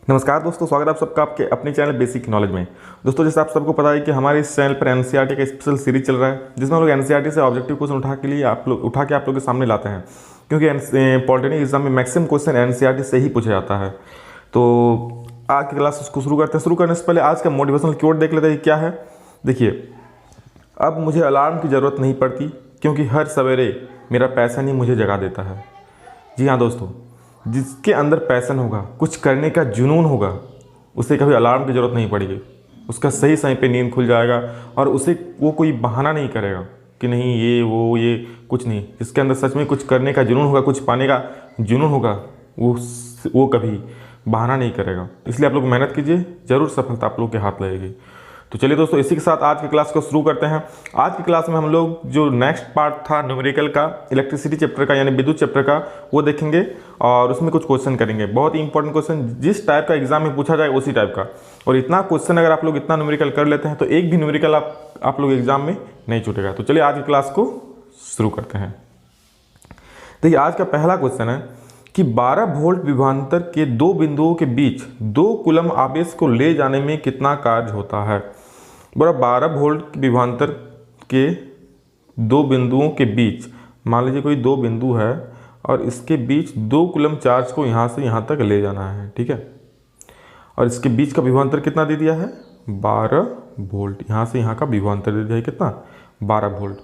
नमस्कार दोस्तों, स्वागत है आप सबका आपके अपने चैनल बेसिक नॉलेज में। दोस्तों, जैसे आप सबको पता है कि हमारे इस चैनल पर एनसीईआरटी का स्पेशल सीरीज चल रहा है, जिसमें हम लोग एनसीईआरटी से ऑब्जेक्टिव क्वेश्चन उठा के आप लोग के सामने लाते हैं, क्योंकि पॉलिटेक्निक एग्जाम में मैक्सिमम क्वेश्चन एनसीईआरटी से ही पूछा जाता है। तो आज की क्लास को शुरू करते हैं। शुरू करने से पहले आज का मोटिवेशनल क्योट देख लेते हैं क्या है। देखिए, अब मुझे अलार्म की ज़रूरत नहीं पड़ती, क्योंकि हर सवेरे मेरा पैशन ही मुझे जगा देता है। जी हाँ दोस्तों, जिसके अंदर पैशन होगा, कुछ करने का जुनून होगा, उसे कभी अलार्म की ज़रूरत नहीं पड़ेगी। उसका सही समय पे नींद खुल जाएगा और उसे वो कोई बहाना नहीं करेगा कि नहीं ये कुछ नहीं। जिसके अंदर सच में कुछ करने का जुनून होगा, कुछ पाने का जुनून होगा, वो कभी बहाना नहीं करेगा। इसलिए आप लोग मेहनत कीजिए, ज़रूर सफलता आप लोग के हाथ लगेगी। तो चलिए दोस्तों, इसी के साथ आज की क्लास को शुरू करते हैं। आज की क्लास में हम लोग जो नेक्स्ट पार्ट था न्यूमेरिकल का, इलेक्ट्रिसिटी चैप्टर का यानी विद्युत चैप्टर का, वो देखेंगे और उसमें कुछ क्वेश्चन करेंगे। बहुत ही इंपॉर्टेंट क्वेश्चन, जिस टाइप का एग्जाम में पूछा जाए उसी टाइप का। और इतना क्वेश्चन अगर आप लोग इतना न्यूमेरिकल कर लेते हैं तो एक भी न्यूमेरिकल आप लोग एग्जाम में नहीं छूटेगा। तो चलिए आज की क्लास को शुरू करते हैं। देखिए, आज का पहला क्वेश्चन है कि 12 वोल्ट विभवांतर के दो बिंदुओं के बीच 2 कूलम आवेश को ले जाने में कितना कार्य होता है। बोला 12 वोल्ट विभवांतर के दो बिंदुओं के बीच, मान लीजिए कोई दो बिंदु है और इसके बीच 2 कूलम चार्ज को यहाँ से यहाँ तक ले जाना है, ठीक है। और इसके बीच का विभवांतर कितना दे दिया है, 12 वोल्ट। यहाँ से यहाँ का विभवांतर दे दिया है कितना, 12 वोल्ट।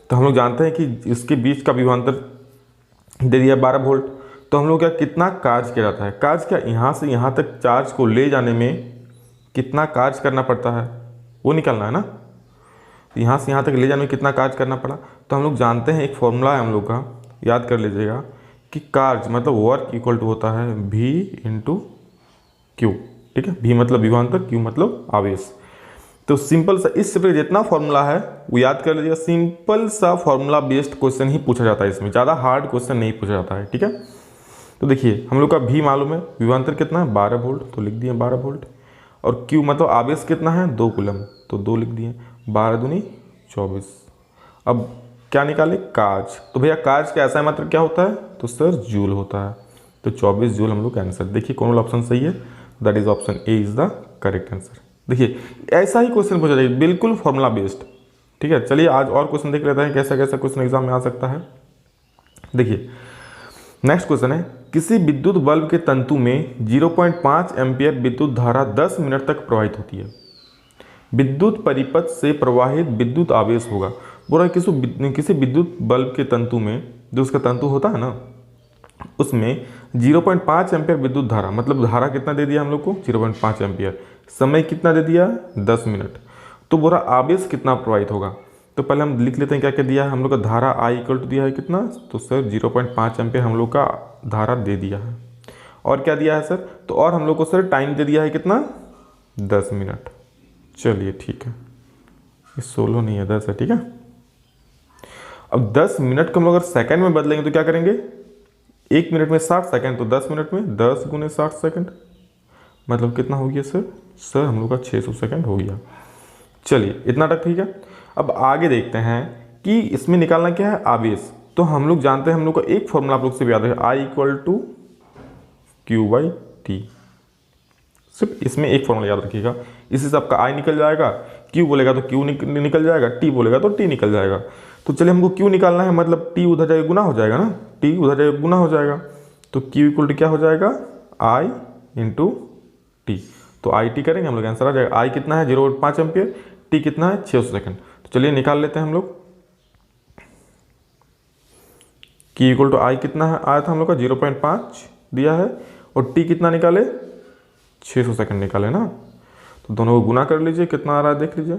तो हम लोग जानते हैं कि इसके बीच का विभवांतर दे दिया 12 वोल्ट। तो हम लोग क्या कितना कार्य किया जाता है, कार्य क्या यहाँ से यहाँ तक चार्ज को ले जाने में कितना कार्य करना पड़ता है वो निकलना है ना। यहाँ से यहाँ तक ले जाने में कितना कार्य करना पड़ा। तो हम लोग जानते हैं, एक फॉर्मूला है हम लोग का, याद कर लीजिएगा कि कार्य मतलब वर्क इक्वल टू होता है V इंटू क्यू, ठीक है। V मतलब विभवांतर, Q मतलब आवेश। तो सिंपल सा इस चैप्टर जितना फॉर्मूला है वो याद कर लीजिएगा। सिंपल सा फॉर्मूला बेस्ड क्वेश्चन ही पूछा जाता है, इसमें ज़्यादा हार्ड क्वेश्चन नहीं पूछा जाता है, ठीक है। तो देखिए, हम लोग का V मालूम है, विभवांतर कितना है 12 वोल्ट, तो लिख दिए 12 वोल्ट। और Q मतलब आवेश कितना है 2 कूलम, तो 2 लिख दिए, 12 दूनी 24। अब क्या निकाले, कार्य। तो भैया कार्य का ऐसा मात्रक क्या होता है, तो सर जूल होता है। तो 24 जूल हम लोग का आंसर। देखिए कौन वाला ऑप्शन सही है, that is option A is the correct answer. देखिए ऐसा ही क्वेश्चन पूछा जाएगा, बिल्कुल फॉर्मूला बेस्ड, ठीक है। चलिए आज और क्वेश्चन देख लेते हैं कैसा कैसा क्वेश्चन एग्जाम में आ सकता है। देखिए नेक्स्ट क्वेश्चन है, किसी विद्युत बल्ब के तंतु में 0.5 एम्पियर विद्युत धारा 10 मिनट तक प्रवाहित होती है। विद्युत परिपथ से प्रवाहित विद्युत आवेश होगा। बोला किसी विद्युत बल्ब के तंतु में, जो उसका तंतु होता है ना, उसमें 0.5 एम्पियर विद्युत धारा, मतलब धारा कितना दे दिया हम लोग को 0.5 एम्पियर, समय कितना दे दिया 10 मिनट। तो बोला आवेश कितना प्रवाहित होगा। तो पहले हम लिख लेते हैं क्या क्या दिया है हम लोग का, धारा आई इक्वल टू दिया है कितना, तो सर 0.5 एम्पियर हम लोग का धारा दे दिया है। और क्या दिया है सर, तो और हम लोग को सर टाइम दे दिया है कितना 10 मिनट। चलिए ठीक है, ये 16 नहीं है 10 है, ठीक है। अब 10 मिनट को हम लोग अगर सेकंड में बदलेंगे तो क्या करेंगे, 1 मिनट में 60 सेकंड, तो 10 मिनट में 10 गुने 60 सेकंड, मतलब कितना हो गया सर हम लोग का 600 सेकंड हो गया। चलिए इतना तक ठीक है। अब आगे देखते हैं कि इसमें निकालना क्या है, आवेश। तो हम लोग जानते हैं, हम लोग का एक फॉर्मूला आप लोग से याद है, I equal to Q by T. सिर्फ इसमें एक फॉर्मूला याद रखिएगा, इसी से आपका I निकल जाएगा, Q बोलेगा तो Q निकल जाएगा, T बोलेगा तो T निकल जाएगा। तो चलिए हमको Q निकालना है, मतलब T उधर जाएगा गुना हो जाएगा ना, T उधर जाएगा गुना हो जाएगा। तो Q इक्वल टू क्या हो जाएगा, I इंटू टी। तो IT करेंगे हम लोग, आंसर आ जाएगा। I कितना है 0.5 एम्पियर, T कितना है 600 सेकंड। तो चलिए निकाल लेते हैं हम लोग। Q इक्वल टू I कितना है आया था हम लोग का 0.5 दिया है, और T कितना निकाले 600 सेकंड निकाले ना। तो दोनों को गुना कर लीजिए, कितना आ रहा है देख लीजिए,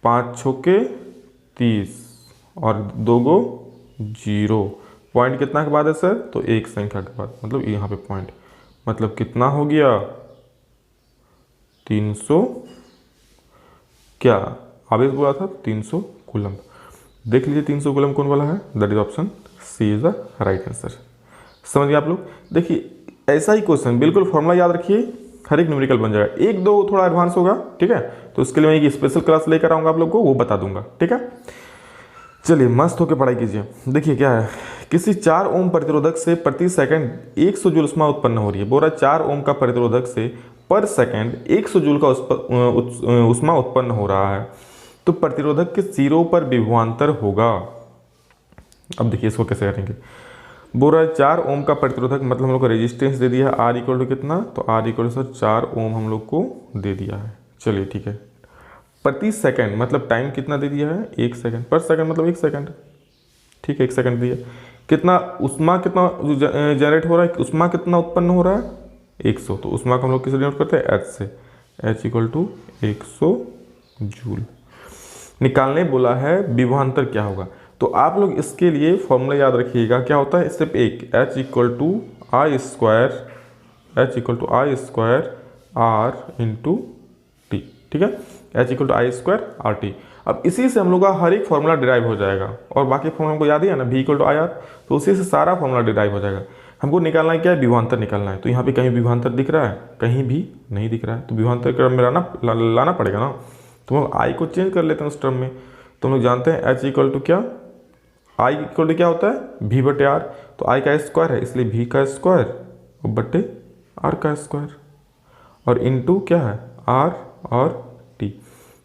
5 छक्के 30 और 2 गो 0। पॉइंट कितना के बाद है सर, तो एक संख्या के बाद, मतलब यहाँ पे पॉइंट, मतलब कितना हो गया 300, क्या आवेश बोला था 300 कूलम। देख लीजिए 300 कूलम कौन वाला है, that is option C is the right answer. समझ गए आप लोग। देखिए ऐसा ही क्वेश्चन बिल्कुल फॉर्मूला याद रखिए, हर एक न्यूमेरिकल बन जाएगा। एक दो थोड़ा एडवांस होगा, ठीक है, तो उसके लिए मैं एक स्पेशल क्लास लेकर आऊँगा आप लोग को, वो बता दूंगा, ठीक है। चलिए मस्त होकर पढ़ाई कीजिए। देखिए क्या है किसी 4 ओम प्रतिरोधक से प्रति सेकंड 100 जूल ऊष्मा उत्पन्न हो रही है। बोल रहा है 4 ओम का प्रतिरोधक से पर सेकंड 100 जूल का ऊष्मा उत्पन्न हो रहा है, तो प्रतिरोधक के सिरों पर विभवांतर होगा। अब देखिए इसको कैसे करेंगे। बोल रहा है 4 ओम का प्रतिरोधक, मतलब हम लोग को रेजिस्टेंस दे दिया है आर इक्वल टू कितना, तो आर इक्वल टू सर 4 ओम हम लोग को दे दिया है। चलिए ठीक है, प्रति सेकंड मतलब टाइम कितना दे दिया है 1 सेकंड, पर सेकंड मतलब 1 सेकंड, ठीक है 1 सेकंड दिया। कितना ऊष्मा कितना जनरेट हो रहा है, ऊष्मा कितना उत्पन्न हो रहा है 100, तो ऊष्मा को हम लोग किससे डिनोट करते हैं एच से, एच इक्वल टू 100 जूल। निकालने बोला है विभवांतर क्या होगा, तो आप लोग इसके लिए फॉर्मूला याद रखिएगा। क्या होता है step 1 H equal to I square, H equal to I square R into T, ठीक है, H equal to I square R T. अब इसी से हम लोग का हर एक फॉर्मूला डिराइव हो जाएगा, और बाकी फॉर्मूला हमको याद ही है ना, भी इक्वल टू आई आर, तो उसी से सारा फॉर्मूला डिराइव हो जाएगा। हमको निकालना है क्या है, विभवांतर निकालना है। तो यहाँ पे कहीं विभवांतर दिख रहा है, कहीं भी नहीं दिख रहा है, तो विभवांतर क्रम में लाना पड़ेगा ना। तो हम आई को चेंज कर लेते हैं उस टर्म में। तो हम लोग जानते हैं एच इक्वल टू क्या, आई इक्वल टू क्या होता है भी बटे आर, तो आई का स्क्वायर है इसलिए भी का स्क्वायर और बटे आर का स्क्वायर, और इनटू क्या है आर और टी।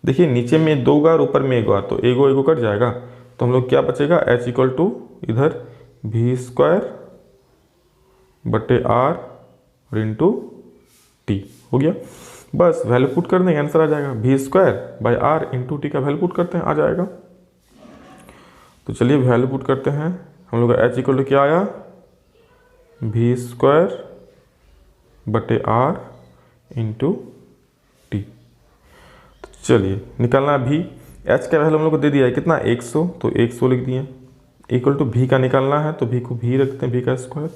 देखिए नीचे में 2 और ऊपर में 1 तो एगो कट जाएगा, तो हम लोग क्या बचेगा एच इक्वल टू इधर भी स्क्वायर बटे आर और इंटू टी हो गया। बस वैल्यू पुट कर देंगे, आंसर आ जाएगा भी square by R into T का वैल्यू पुट करते हैं, आ जाएगा। तो चलिए वैल्यू पुट करते हैं। हम लोग का एच इक्वल टू क्या आया भी स्क्वायर बटे आर इंटू टी। तो चलिए निकालना भी, एच का वैल्यू हम लोग को दे दिया है कितना 100, तो 100 लिख दिए। इक्वल टू भी का निकालना है, तो भी को भी रखते हैं भी का स्क्वायर।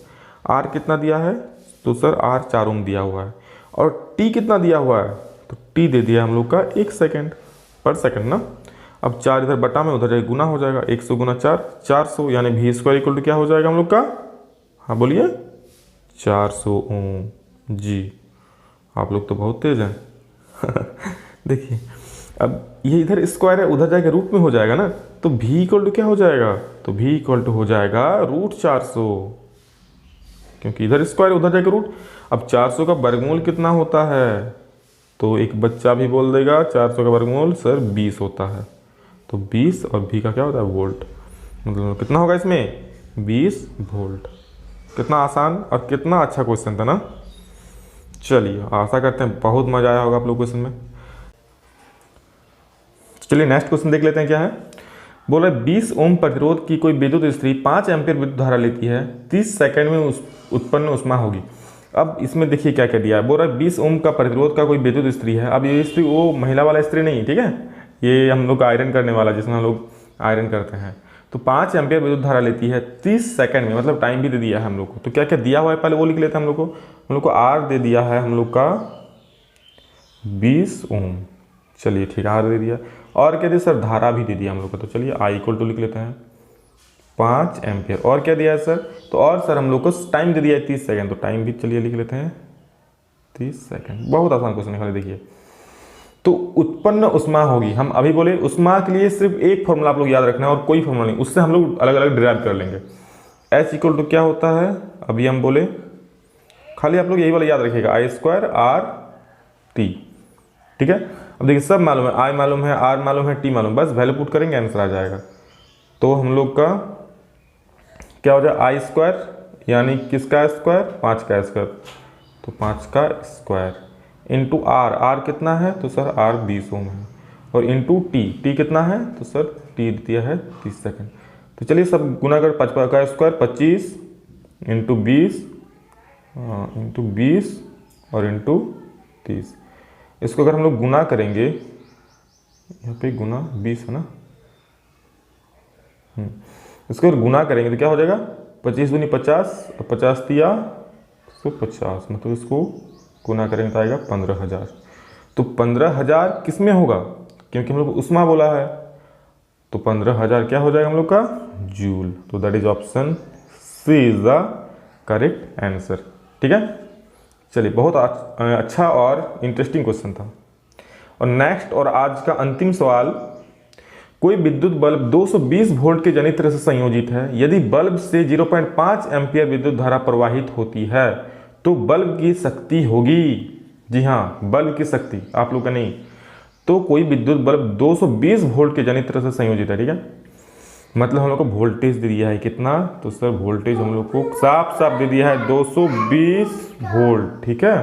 आर कितना दिया है, तो सर आर 4 ओम दिया हुआ है, और टी कितना दिया हुआ है, तो टी दे दिया हम लोग का 1 सेकेंड पर सेकेंड ना। अब 4 इधर बटा में उधर जाए गुना हो जाएगा, 100 गुना 4 400, यानी भी स्क्वायर इक्वल टू क्या हो जाएगा हम लोग का, हाँ बोलिए 400 ओम। जी आप लोग तो बहुत तेज हैं। देखिए अब ये इधर स्क्वायर है, उधर जाके रूट में हो जाएगा ना, तो भी इक्वल टू क्या हो जाएगा, तो भी इक्वल टू हो जाएगा रूट 400, क्योंकि इधर स्क्वायर उधर जाके रूट। अब 400 का वर्गमूल कितना होता है, तो एक बच्चा भी बोल देगा 400 का वर्गमूल सर 20 होता है, तो 20 और भी का क्या होता है वोल्ट, मतलब कितना होगा इसमें 20 वोल्ट। कितना आसान और कितना अच्छा क्वेश्चन था ना। चलिए आशा करते हैं बहुत मजा आया होगा आप लोग क्वेश्चन में। चलिए नेक्स्ट क्वेश्चन देख लेते हैं क्या है। बोल रहे 20 ओम प्रतिरोध की कोई विद्युत स्त्री 5 एम्पीयर विद्युत धारा लेती है, 30 सेकंड में उत्पन्न ऊष्मा होगी। अब इसमें देखिए क्या क्या दिया है। बोल रहा है 20 ओम का प्रतिरोध का कोई विद्युत स्त्री है। अब ये स्त्री वो महिला वाला स्त्री नहीं है, ठीक है, ये हम लोग का आयरन करने वाला जिसमें हम लोग आयरन करते हैं। तो 5 एम्पीयर विद्युत धारा लेती है 30 सेकंड में, मतलब टाइम भी दे दिया है हम लोग को। तो क्या क्या दिया हुआ है पहले वो लिख लेते हैं। हम लोग को आर दे दिया है हम लोग का 20 ओम, चलिए ठीक है आर दे दिया, और क्या दिया सर धारा भी दे दिया हम लोग को। तो चलिए आई इक्वल टू लिख लेते हैं 5 एम्पीयर, और क्या दिया है सर, तो और सर हम लोग को टाइम दे दिया है 30 सेकंड, तो टाइम भी चलिए लिख लेते हैं 30 सेकंड। बहुत आसान क्वेश्चन है, देखिए तो उत्पन्न ऊष्मा होगी। हम अभी बोले ऊष्मा के लिए सिर्फ एक फॉर्मूला आप लोग याद रखना है और कोई फॉर्मूला नहीं, उससे हम लोग अलग अलग डिराइव कर लेंगे। एच इक्वल टू क्या होता है अभी हम बोले, खाली आप लोग यही वाला याद रखिएगा आई स्क्वायर आर टी, ठीक है। अब देखिए सब मालूम है, आई मालूम है, आर मालूम है, टी मालूम, बस वैल्यू पुट करेंगे आंसर आ जाएगा। तो हम लोग का क्या हो जाए आई स्क्वायर यानी किसका स्क्वायर 5 का स्क्वायर, तो 5 का स्क्वायर इंटू आर, आर कितना है तो सर आर 20 ओम है, और इंटू टी, टी कितना है तो सर टी दिया है 30 सेकंड। तो चलिए सब गुना कर 5 का स्क्वायर 25 इंटू 20 और इंटू 30। इसको अगर हम लोग गुना करेंगे, यहाँ पे गुना 20 है ना, इसको अगर गुना करेंगे तो क्या हो जाएगा 25 दूनी 50 और 50 तिया 150, मतलब इसको गुना करेंगे तो आएगा 15,000। तो 15,000 किस में होगा, क्योंकि हम लोग ऊष्मा बोला है, तो 15,000 क्या हो जाएगा हम लोग का जूल। तो that is option C is the correct answer, ठीक है। चलिए बहुत अच्छा और इंटरेस्टिंग क्वेश्चन था। और नेक्स्ट और आज का अंतिम सवाल, कोई विद्युत बल्ब 220 वोल्ट के जनित्र से संयोजित है। यदि बल्ब से 0.5 एम्पियर विद्युत धारा प्रवाहित होती है तो बल्ब की शक्ति होगी, जी हाँ बल्ब की शक्ति, आप लोग का नहीं। तो कोई विद्युत बल्ब 220 वोल्ट के जनित्र से संयोजित है, ठीक है, मतलब हम लोग को वोल्टेज दे दिया है कितना, तो सर वोल्टेज हम लोग को साफ साफ दे दिया है 220 वोल्ट, ठीक है।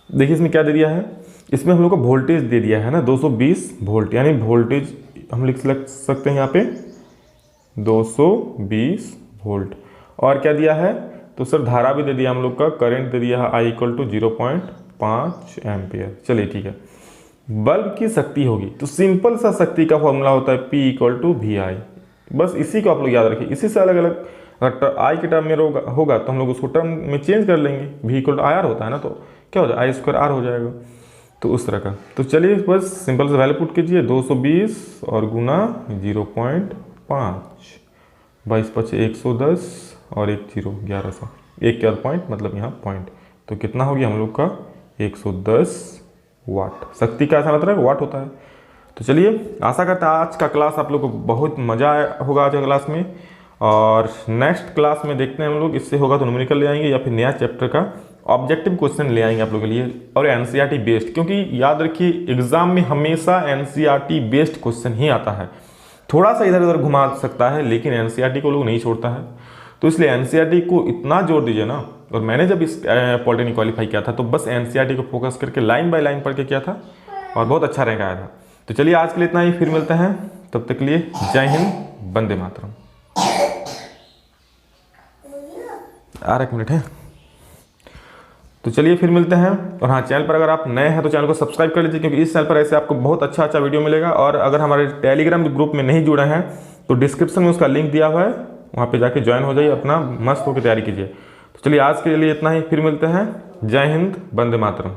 देखिए इसमें क्या दे दिया है, इसमें हम लोग को वोल्टेज दे दिया है ना 220 वोल्ट, यानी वोल्टेज हम लिख सकते हैं यहाँ पे 220 वोल्ट। और क्या दिया है, तो सर धारा भी दे दिया हम लोग का, करंट दे दिया है I = 0.5 एम्पियर। चलिए ठीक है, बल्ब की शक्ति होगी, तो सिंपल सा शक्ति का फॉर्मूला होता है P = VI, बस इसी को आप लोग याद रखिए। इसी से अलग अलग अगर I के टर्म में होगा तो हम लोग उसको टर्म में चेंज कर लेंगे, V = IR होता है ना, तो क्या हो जाएगा I² R हो जाएगा, तो उस तरह का। तो चलिए बस सिंपल से वैल्यू पुट कीजिए, 220 और गुना 0.5, 22 × 110 और 1 0 1100, एक क्या पॉइंट मतलब यहाँ पॉइंट, तो कितना हो गया हम लोग का 110 वाट। शक्ति का ऐसा मतलब वाट होता है। तो चलिए आशा करता है आज का क्लास आप लोग को बहुत मज़ा आया होगा आज का क्लास में, और नेक्स्ट क्लास में देखते हैं हम लोग, इससे होगा तो न्यूमेरिकल ले आएंगे या फिर नया चैप्टर का ऑब्जेक्टिव क्वेश्चन ले आएंगे आप लोगों के लिए, और एनसीईआरटी बेस्ड, क्योंकि याद रखिए एग्जाम में हमेशा एनसीईआरटी बेस्ड क्वेश्चन ही आता है। थोड़ा सा इधर उधर घुमा सकता है लेकिन एनसीईआरटी को लोग नहीं छोड़ता है, तो इसलिए एनसीईआरटी को इतना जोर दीजिए ना। और मैंने जब इस पॉलिटेक्निक क्वालिफाई किया था तो बस एनसीईआरटी को फोकस करके लाइन बाय लाइन पढ़ के किया था और बहुत अच्छा रैंक आया था। तो चलिए आज के लिए इतना ही, फिर मिलते हैं, तब तक के लिए जय हिंद, वंदे मातरम। 1 मिनट है, तो चलिए फिर मिलते हैं। और हाँ, चैनल पर अगर आप नए हैं तो चैनल को सब्सक्राइब कर लीजिए, क्योंकि इस चैनल पर ऐसे आपको बहुत अच्छा अच्छा वीडियो मिलेगा। और अगर हमारे टेलीग्राम ग्रुप में नहीं जुड़े हैं तो डिस्क्रिप्शन में उसका लिंक दिया हुआ है, वहाँ पे जाके ज्वाइन हो जाइए, अपना मस्त होकर तैयारी कीजिए। तो चलिए आज के लिए इतना ही, फिर मिलते हैं, जय हिंद, वंदे मातरम।